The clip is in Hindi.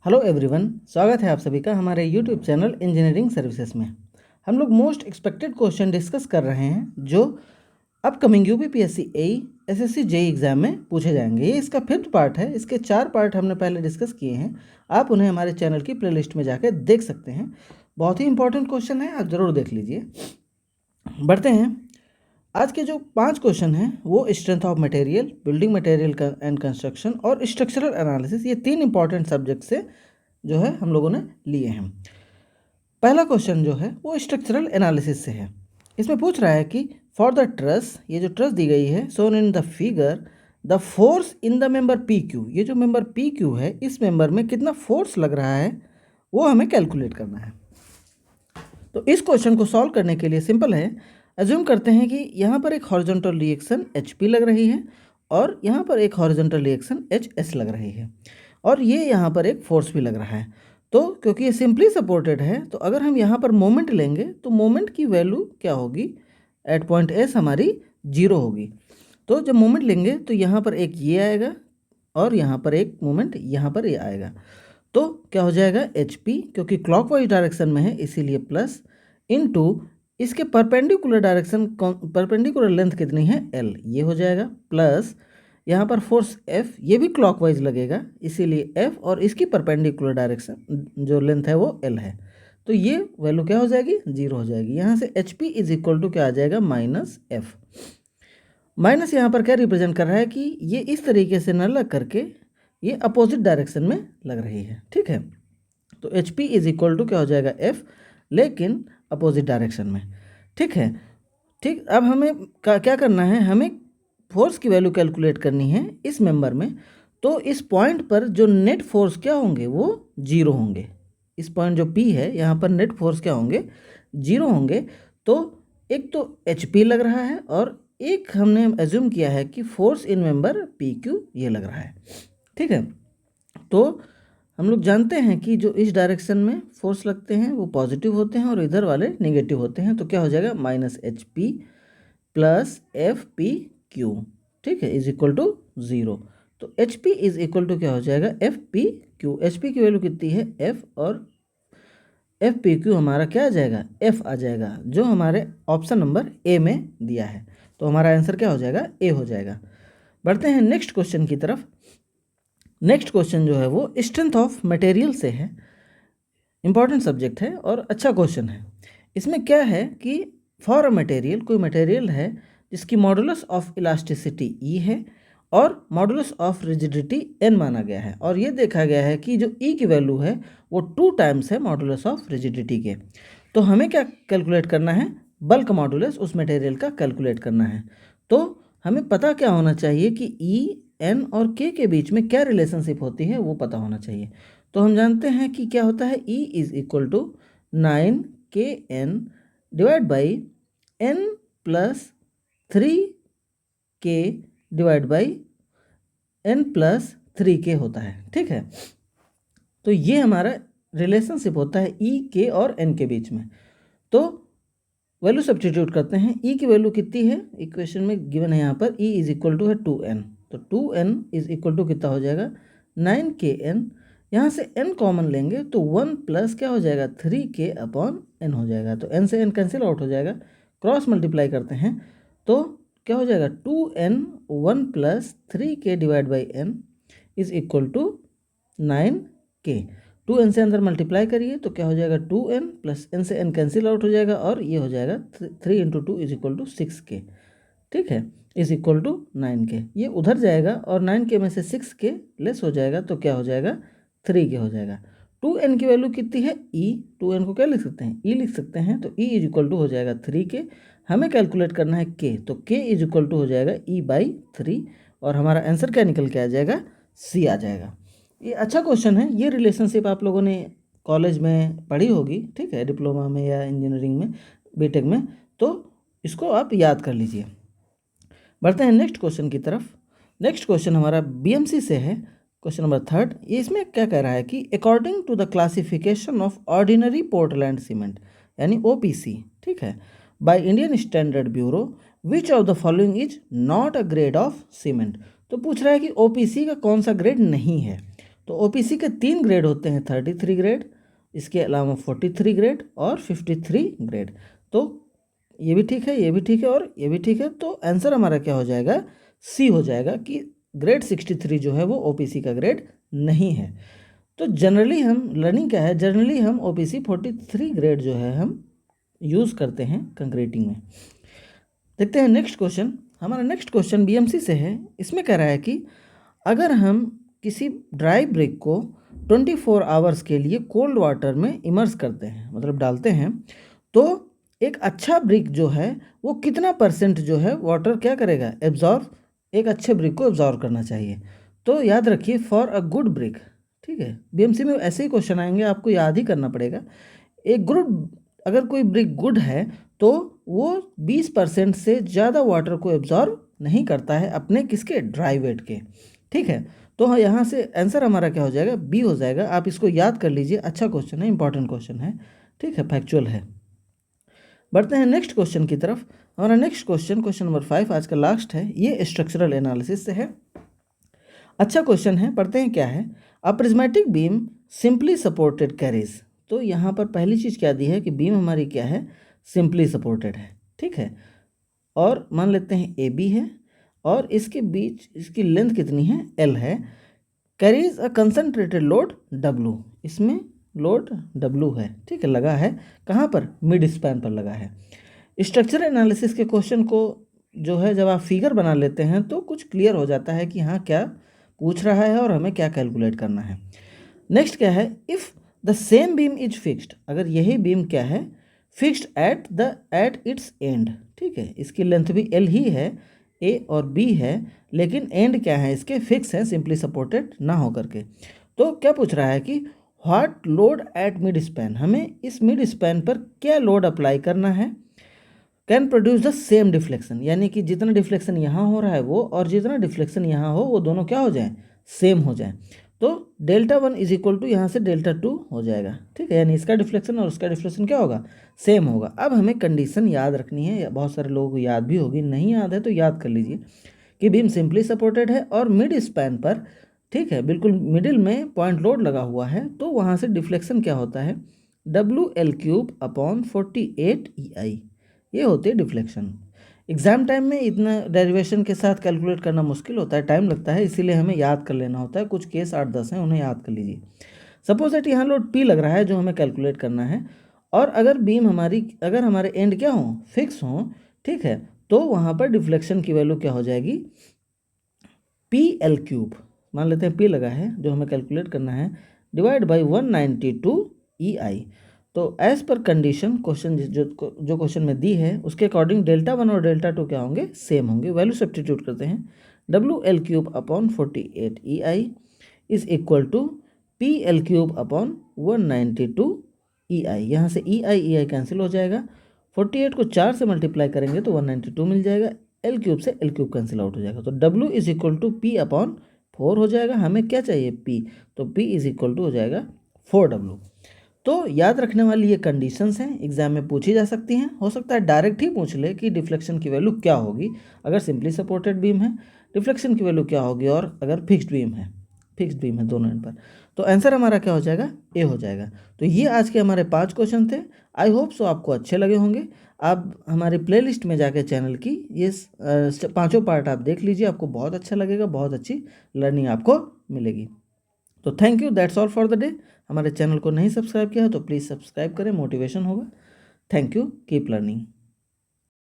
हेलो एवरीवन, स्वागत है आप सभी का हमारे यूट्यूब चैनल इंजीनियरिंग सर्विसेज में। हम लोग मोस्ट एक्सपेक्टेड क्वेश्चन डिस्कस कर रहे हैं जो अपकमिंग यूपीपीएससी एई एसएससी जेई एग्जाम में पूछे जाएंगे। ये इसका 5th पार्ट है। इसके 4 पार्ट हमने पहले डिस्कस किए हैं। आप उन्हें हमारे चैनल की प्लेलिस्ट में जाकर देख सकते हैं। बहुत ही इंपॉर्टेंट क्वेश्चन है, आप ज़रूर देख लीजिए। बढ़ते हैं। आज के जो 5 क्वेश्चन हैं वो strength of material, building material and construction और स्ट्रक्चरल एनालिसिस, ये 3 इंपॉर्टेंट सब्जेक्ट से जो है हम लोगों ने लिए हैं। पहला क्वेश्चन जो है वो स्ट्रक्चरल एनालिसिस से है। इसमें पूछ रहा है कि फॉर द ट्रस, ये जो ट्रस दी गई है shown in the figure, the force in the member P Q, ये जो मेंबर पी क्यू है इस मेंबर में कितना फोर्स लग रहा है वो हमें कैलकुलेट करना है। तो इस क्वेश्चन को सॉल्व करने के लिए सिंपल है। एज्यूम करते हैं कि यहाँ पर एक हॉरिजॉन्टल रिएक्शन एच पी लग रही है और यहाँ पर एक हॉरिजॉन्टल रिएक्शन एच एस लग रही है और ये यहाँ पर एक फोर्स भी लग रहा है। तो क्योंकि ये सिंपली सपोर्टेड है तो अगर हम यहाँ पर मोमेंट लेंगे तो मोमेंट की वैल्यू क्या होगी, एट पॉइंट एस हमारी 0 होगी। तो जब मोमेंट लेंगे तो यहाँ पर एक ये आएगा और यहाँ पर एक मोमेंट यहाँ पर ये आएगा। तो क्या हो जाएगा, एच पी क्योंकि क्लॉकवाइज डायरेक्शन में है इसीलिए प्लस, इनटू इसके परपेंडिकुलर डायरेक्शन, परपेंडिकुलर लेंथ कितनी है, एल, ये हो जाएगा प्लस यहाँ पर फोर्स एफ, ये भी क्लॉकवाइज लगेगा इसीलिए एफ, और इसकी परपेंडिकुलर डायरेक्शन जो लेंथ है वो एल है। तो ये वैल्यू क्या हो जाएगी, 0 हो जाएगी। यहाँ से H P is equal to क्या आ जाएगा, माइनस एफ। माइनस यहाँ पर क्या रिप्रेजेंट कर रहा है कि ये इस तरीके से न लग करके ये अपोजिट डायरेक्शन में लग रही है। ठीक है, तो H P is equal to क्या हो जाएगा, एफ, लेकिन अपोजिट डायरेक्शन में। ठीक है, ठीक। अब हमें क्या करना है, हमें फोर्स की वैल्यू कैलकुलेट करनी है इस मेंबर में। तो इस पॉइंट पर जो नेट फोर्स क्या होंगे वो 0 होंगे। इस पॉइंट जो P है यहाँ पर नेट फोर्स क्या होंगे, 0 होंगे। तो एक तो एच पी लग रहा है और एक हमने एज्यूम किया है कि force in member P Q ये लग रहा है। ठीक है, तो हम लोग जानते हैं कि जो इस डायरेक्शन में फोर्स लगते हैं वो पॉजिटिव होते हैं और इधर वाले नेगेटिव होते हैं। तो क्या हो जाएगा, minus H P plus F P Q, ठीक है, इज इक्वल टू 0। तो H P is equal to क्या हो जाएगा, F P Q. H P की वैल्यू कितनी है, एफ, और एफ पी क्यू हमारा क्या आ जाएगा, एफ आ जाएगा, जो हमारे ऑप्शन नंबर ए में दिया है। तो हमारा आंसर क्या हो जाएगा, ए हो जाएगा। बढ़ते हैं नेक्स्ट क्वेश्चन की तरफ। नेक्स्ट क्वेश्चन जो है वो स्ट्रेंथ ऑफ मटेरियल से है। इंपॉर्टेंट सब्जेक्ट है और अच्छा क्वेश्चन है। इसमें क्या है कि फॉर अ मटेरियल, कोई मटेरियल है जिसकी मॉडुलस ऑफ इलास्टिसिटी ई है और मॉडुलस ऑफ रिजिडिटी एन माना गया है, और ये देखा गया है कि जो ई की वैल्यू है वो 2 टाइम्स है मॉडुलस ऑफ रिजिडिटी के। तो हमें क्या कैलकुलेट करना है, बल्क मॉडुलस उस मटेरियल का कैलकुलेट करना है। तो हमें पता क्या होना चाहिए कि ई, एन और के बीच में क्या रिलेशनशिप होती है वो पता होना चाहिए। तो हम जानते हैं कि क्या होता है, E is equal to 9KN divide by N plus 3K divide by N plus 3K होता है। ठीक है, तो ये हमारा रिलेशनशिप होता है E, K और N के बीच में। तो वैल्यू सब्स्टिट्यूट करते हैं। E की वैल्यू कितनी है, इक्वेशन में गिवन है यहाँ पर, E इज इक्वल टू है 2N। तो 2N इज इक्वल टू कितना हो जाएगा, 9KN। यहाँ से n कॉमन लेंगे तो 1 प्लस क्या हो जाएगा, 3K अपॉन n हो जाएगा। तो n से n कैंसिल आउट हो जाएगा, क्रॉस मल्टीप्लाई करते हैं तो क्या हो जाएगा, 2n 1 plus 3K divide by n is equal to 9K। 2n से अंदर मल्टीप्लाई करिए तो क्या हो जाएगा, 2n प्लस n से n कैंसिल आउट हो जाएगा और ये हो जाएगा 3 into 2 is equal to 6K। ठीक है, इज इक्वल टू 9K। ये उधर जाएगा और 9K में से 6K लेस हो जाएगा तो क्या हो जाएगा, 3K हो जाएगा। 2n की वैल्यू कितनी है, E, 2n को क्या लिख सकते हैं, E लिख सकते हैं। तो E इज इक्वल टू हो जाएगा 3K। हमें कैलकुलेट करना है K, तो K इज इक्वल टू हो जाएगा E बाई 3 और हमारा आंसर क्या निकल के आ जाएगा, C आ जाएगा। ये अच्छा क्वेश्चन है। ये रिलेशनशिप आप लोगों ने कॉलेज में पढ़ी होगी, ठीक है, डिप्लोमा में या इंजीनियरिंग में, बीटेक में, तो इसको आप याद कर लीजिए। बढ़ते हैं नेक्स्ट क्वेश्चन की तरफ। नेक्स्ट क्वेश्चन हमारा बीएमसी से है, क्वेश्चन नंबर 3rd। ये इसमें क्या कह रहा है कि according to the classification of ordinary Portland cement यानी OPC, ठीक है, by Indian standard bureau, which of the following is not a grade of cement. तो पूछ रहा है कि OPC का कौन सा ग्रेड नहीं है। तो ओपीसी के 3 ग्रेड होते हैं, 33 ग्रेड, इसके अलावा 43 ग्रेड और 53 ग्रेड। तो ये भी ठीक है, ये भी ठीक है और ये भी ठीक है। तो आंसर हमारा क्या हो जाएगा, सी हो जाएगा कि ग्रेड 63 जो है वो ओपीसी का ग्रेड नहीं है। तो जनरली हम लर्निंग क्या है, जनरली हम ओपीसी 43 ग्रेड जो है हम यूज़ करते हैं कंक्रीटिंग में। देखते हैं नेक्स्ट क्वेश्चन। हमारा नेक्स्ट क्वेश्चन बीएमसी से है। इसमें कह रहा है कि अगर हम किसी ड्राई ब्रिक को 24 आवर्स के लिए कोल्ड वाटर में इमर्स करते हैं, मतलब डालते हैं, तो एक अच्छा ब्रिक जो है वो कितना % जो है वाटर क्या करेगा, एब्जॉर्व, एक अच्छे ब्रिक को एब्जॉर्व करना चाहिए। तो याद रखिए फॉर अ गुड ब्रिक, ठीक है, बीएमसी में ऐसे ही क्वेश्चन आएंगे, आपको याद ही करना पड़ेगा। एक गुड, अगर कोई ब्रिक गुड है तो वो 20% से ज़्यादा वाटर को एब्जॉर्व नहीं करता है अपने किसके, ड्राई वेट के, ठीक है। तो हाँ, यहाँ से आंसर हमारा क्या हो जाएगा, बी हो जाएगा। आप इसको याद कर लीजिए, अच्छा क्वेश्चन है, इंपॉर्टेंट क्वेश्चन है, ठीक है, फैक्चुअल है। बढ़ते हैं नेक्स्ट क्वेश्चन की तरफ। हमारा नेक्स्ट क्वेश्चन, क्वेश्चन नंबर 5 आज का लास्ट है, ये स्ट्रक्चरल एनालिसिस से है। अच्छा क्वेश्चन है, पढ़ते हैं क्या है। A prismatic beam simply supported carries. तो यहाँ पर पहली चीज़ क्या दी है कि बीम हमारी क्या है, सिंपली सपोर्टेड है, ठीक है। और मान लेते हैं ए बी है और इसके बीच इसकी लेंथ कितनी है, एल है। Carries a concentrated load W, इसमें लोड डब्लू है, ठीक है, लगा है कहाँ पर, मिड स्पैन पर लगा है। स्ट्रक्चर एनालिसिस के क्वेश्चन को जो है जब आप फिगर बना लेते हैं तो कुछ क्लियर हो जाता है कि हाँ क्या पूछ रहा है और हमें क्या कैलकुलेट करना है। नेक्स्ट क्या है, if the same beam is fixed, अगर यही बीम क्या है, फिक्स्ड एट इट्स एंड, ठीक है, इसकी लेंथ भी एल ही है, ए और बी है, लेकिन एंड क्या है इसके, फिक्स है, सिंपली सपोर्टेड ना हो करके। तो क्या पूछ रहा है कि what load at mid span, हमें इस मिड स्पैन पर क्या लोड अप्लाई करना है। Can produce the same deflection, यानी कि जितना डिफ्लेक्शन यहाँ हो रहा है वो और जितना डिफ्लेक्शन यहाँ हो वो दोनों क्या हो जाएं, सेम हो जाएं। तो Δ1 इज इक्वल टू यहाँ से Δ2 हो जाएगा, ठीक है, यानी इसका डिफ्लेक्शन और उसका डिफ्लेक्शन क्या होगा, सेम होगा। अब हमें कंडीशन याद रखनी है, बहुत सारे लोगों को याद भी होगी, नहीं याद है तो याद कर लीजिए कि बीम सिंपली सपोर्टेड है और मिड स्पैन पर, ठीक है, बिल्कुल मिडिल में पॉइंट लोड लगा हुआ है, तो वहाँ से डिफ्लेक्शन क्या होता है, WL3/48 EI, ये होती है डिफ्लेक्शन। एग्जाम टाइम में इतना डेरिवेशन के साथ कैलकुलेट करना मुश्किल होता है, टाइम लगता है, इसीलिए हमें याद कर लेना होता है। कुछ केस 8-10 हैं, उन्हें याद कर लीजिए। सपोज दैट यहाँ लोड P लग रहा है जो हमें कैलकुलेट करना है, और अगर बीम हमारी, अगर हमारे एंड क्या हो, फिक्स हो, ठीक है, तो वहाँ पर डिफ्लेक्शन की वैल्यू क्या हो जाएगी, PL3, मान लेते हैं P लगा है जो हमें कैलकुलेट करना है, डिवाइड बाई 192 EI। तो एज पर कंडीशन क्वेश्चन जो क्वेश्चन में दी है उसके अकॉर्डिंग Δ1 और Δ2 क्या होंगे, सेम होंगे। वैल्यू सब्स्टिट्यूट करते हैं, WL3/48 EI is equal to PL3/192 EI। यहाँ से EI कैंसिल हो जाएगा, 48 को 4 से मल्टीप्लाई करेंगे तो 192 मिल जाएगा, L3 से L3 कैंसिल आउट हो जाएगा, तो W is equal to P/4 हो जाएगा। हमें क्या चाहिए, P, तो P इज इक्वल टू हो जाएगा 4W। तो याद रखने वाली ये कंडीशंस हैं, एग्जाम में पूछी जा सकती हैं, हो सकता है डायरेक्ट ही पूछ ले कि डिफ्लेक्शन की वैल्यू क्या होगी अगर सिंपली सपोर्टेड बीम है, डिफ्लेक्शन की वैल्यू क्या होगी और अगर फिक्स्ड बीम है दोनों एंड पर। तो आंसर हमारा क्या हो जाएगा, ए हो जाएगा। तो ये आज के हमारे 5 क्वेश्चन थे। आई होप सो आपको अच्छे लगे होंगे। आप हमारे प्लेलिस्ट में जाके चैनल की ये 5 पार्ट आप देख लीजिए, आपको बहुत अच्छा लगेगा, बहुत अच्छी लर्निंग आपको मिलेगी। तो thank you, that's all for the day. हमारे चैनल को नहीं सब्सक्राइब किया है तो प्लीज़ सब्सक्राइब करें, मोटिवेशन होगा। Thank you, keep learning.